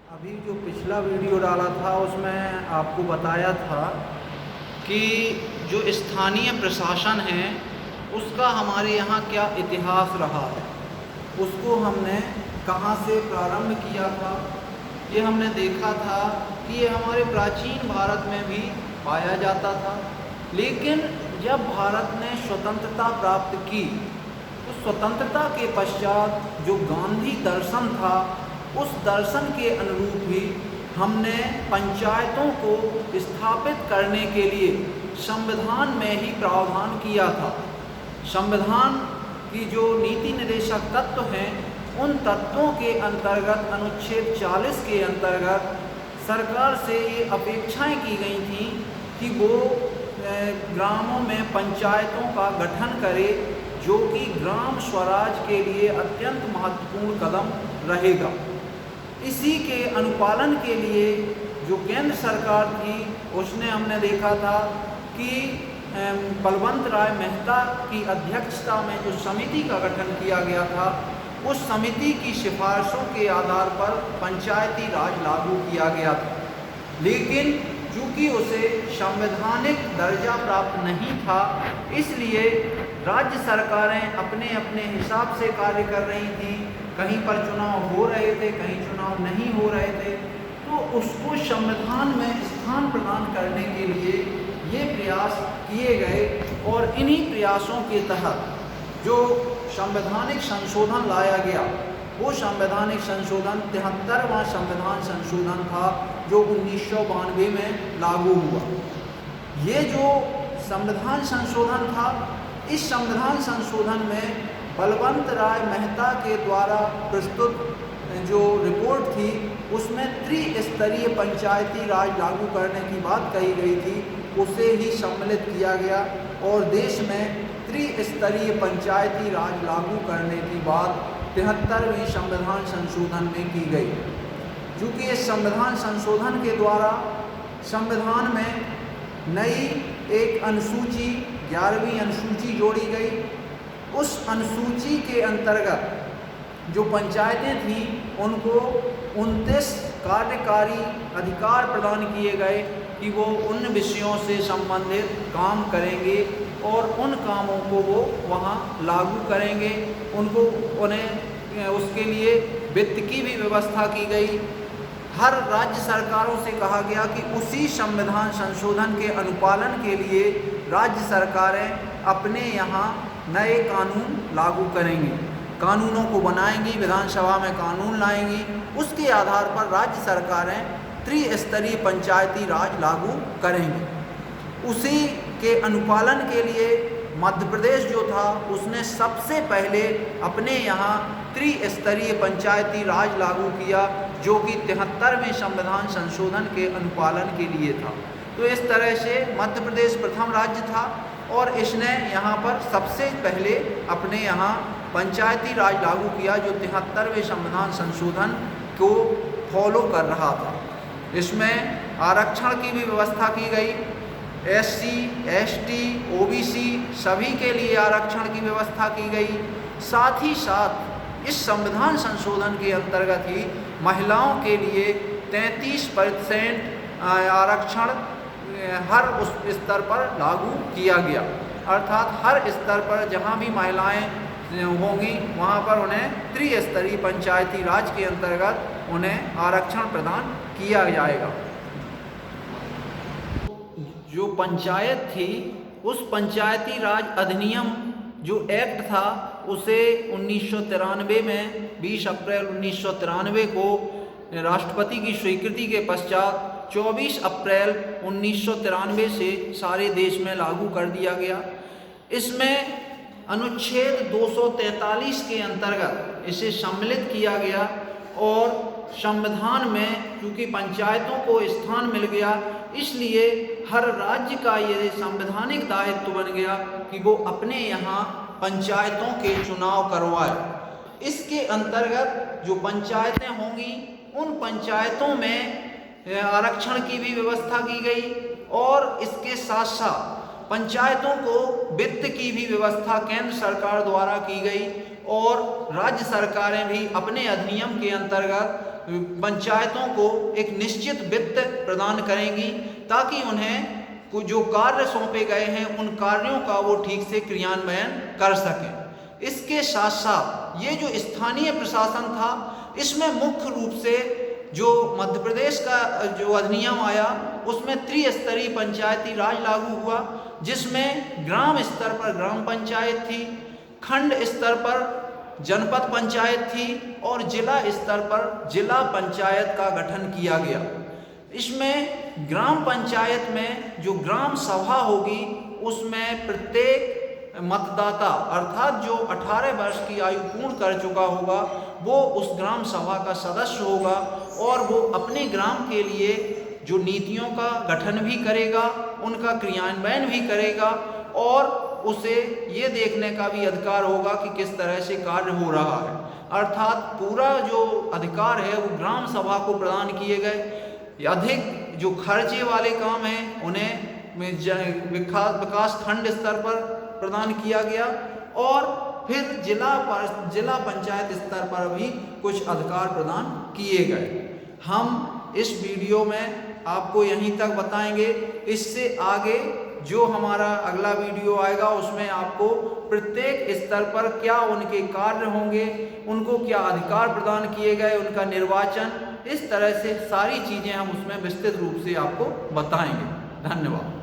अभी जो पिछला वीडियो डाला था उसमें आपको बताया था कि जो स्थानीय प्रशासन है उसका हमारे यहाँ क्या इतिहास रहा है, उसको हमने कहाँ से प्रारंभ किया था। ये हमने देखा था कि ये हमारे प्राचीन भारत में भी पाया जाता था, लेकिन जब भारत ने स्वतंत्रता प्राप्त की तो स्वतंत्रता के पश्चात जो गांधी दर्शन था उस दर्शन के अनुरूप भी हमने पंचायतों को स्थापित करने के लिए संविधान में ही प्रावधान किया था। संविधान की जो नीति निर्देशक तत्व हैं उन तत्वों के अंतर्गत अनुच्छेद 40 के अंतर्गत सरकार से ये अपेक्षाएं की गई थी कि वो ग्रामों में पंचायतों का गठन करे, जो कि ग्राम स्वराज के लिए अत्यंत महत्वपूर्ण कदम रहेगा। इसी के अनुपालन के लिए जो केंद्र सरकार थी उसने हमने देखा था कि बलवंत राय मेहता की अध्यक्षता में जो समिति का गठन किया गया था उस समिति की सिफारिशों के आधार पर पंचायती राज लागू किया गया था, लेकिन चूँकि उसे संवैधानिक दर्जा प्राप्त नहीं था इसलिए राज्य सरकारें अपने अपने हिसाब से कार्य कर रही थी। कहीं पर चुनाव हो रहे थे, कहीं चुनाव नहीं हो रहे थे, तो उसको संविधान में स्थान प्रदान करने के लिए ये प्रयास किए गए और इन्हीं प्रयासों के तहत जो संवैधानिक संशोधन लाया गया वो संवैधानिक संशोधन 73वां संविधान संशोधन था जो 1992 में लागू हुआ। ये जो संविधान संशोधन था, इस संविधान संशोधन में बलवंत राय मेहता के द्वारा प्रस्तुत जो रिपोर्ट थी उसमें त्रिस्तरीय पंचायती राज लागू करने की बात कही गई थी, उसे ही सम्मिलित किया गया और देश में त्रिस्तरीय पंचायती राज लागू करने की बात 73वें संविधान संशोधन में की गई। चूँकि इस संविधान संशोधन के द्वारा संविधान में नई एक अनुसूची 11वीं अनुसूची जोड़ी गई। उस अनुसूची के अंतर्गत जो पंचायतें थीं उनको 29 कार्यकारी अधिकार प्रदान किए गए कि वो उन विषयों से संबंधित काम करेंगे और उन कामों को वो वहाँ लागू करेंगे। उन्हें उसके लिए वित्त की भी व्यवस्था की गई। हर राज्य सरकारों से कहा गया कि उसी संविधान संशोधन के अनुपालन के लिए राज्य सरकारें अपने यहाँ नए कानून लागू करेंगी, कानूनों को बनाएंगी, विधानसभा में कानून लाएंगी। उसके आधार पर राज्य सरकारें त्रिस्तरीय पंचायती राज लागू करेंगी। उसी के अनुपालन के लिए मध्य प्रदेश जो था उसने सबसे पहले अपने यहाँ त्रिस्तरीय पंचायती राज लागू किया, जो कि 73वें संविधान संशोधन के अनुपालन के लिए था। तो इस तरह से मध्य प्रदेश प्रथम राज्य था और इसने यहाँ पर सबसे पहले अपने यहाँ पंचायती राज लागू किया, जो 73वें संविधान संशोधन को फॉलो कर रहा था। इसमें आरक्षण की भी व्यवस्था की गई। SC, ST, OBC सभी के लिए आरक्षण की व्यवस्था की गई। साथ ही साथ इस संविधान संशोधन के अंतर्गत ही महिलाओं के लिए 33% आरक्षण हर उस स्तर पर लागू किया गया, अर्थात हर स्तर पर जहां भी महिलाएं होंगी वहां पर उन्हें त्रिस्तरीय पंचायती राज के अंतर्गत उन्हें आरक्षण प्रदान किया जाएगा। जो पंचायत थी उस पंचायती राज अधिनियम जो एक्ट था उसे 1993 में 20 अप्रैल 1993 को राष्ट्रपति की स्वीकृति के पश्चात 24 अप्रैल 1993 से सारे देश में लागू कर दिया गया। इसमें अनुच्छेद 243 के अंतर्गत इसे सम्मिलित किया गया और संविधान में चूँकि पंचायतों को स्थान मिल गया इसलिए हर राज्य का ये संवैधानिक दायित्व बन गया कि वो अपने यहाँ पंचायतों के चुनाव करवाए। इसके अंतर्गत जो पंचायतें होंगी उन पंचायतों में आरक्षण की भी व्यवस्था की गई और इसके साथ साथ पंचायतों को वित्त की भी व्यवस्था केंद्र सरकार द्वारा की गई और राज्य सरकारें भी अपने अधिनियम के अंतर्गत पंचायतों को एक निश्चित वित्त प्रदान करेंगी ताकि उन्हें जो कार्य सौंपे गए हैं उन कार्यों का वो ठीक से क्रियान्वयन कर सकें। इसके साथ साथ ये जो स्थानीय प्रशासन था, इसमें मुख्य रूप से जो मध्य प्रदेश का जो अधिनियम आया उसमें त्रिस्तरीय पंचायती राज लागू हुआ, जिसमें ग्राम स्तर पर ग्राम पंचायत थी, खंड स्तर पर जनपद पंचायत थी और जिला स्तर पर जिला पंचायत का गठन किया गया। इसमें ग्राम पंचायत में जो ग्राम सभा होगी उसमें प्रत्येक मतदाता अर्थात जो 18 वर्ष की आयु पूर्ण कर चुका होगा वो उस ग्राम सभा का सदस्य होगा और वो अपने ग्राम के लिए जो नीतियों का गठन भी करेगा, उनका क्रियान्वयन भी करेगा और उसे ये देखने का भी अधिकार होगा कि किस तरह से कार्य हो रहा है। अर्थात पूरा जो अधिकार है वो ग्राम सभा को प्रदान किए गए। अधिक जो खर्चे वाले काम हैं उन्हें विकास खंड स्तर पर प्रदान किया गया और फिर जिला पंचायत स्तर पर भी कुछ अधिकार प्रदान किए गए। हम इस वीडियो में आपको यहीं तक बताएंगे। इससे आगे जो हमारा अगला वीडियो आएगा उसमें आपको प्रत्येक स्तर पर क्या उनके कार्य होंगे, उनको क्या अधिकार प्रदान किए गए, उनका निर्वाचन, इस तरह से सारी चीज़ें हम उसमें विस्तृत रूप से आपको बताएंगे। धन्यवाद।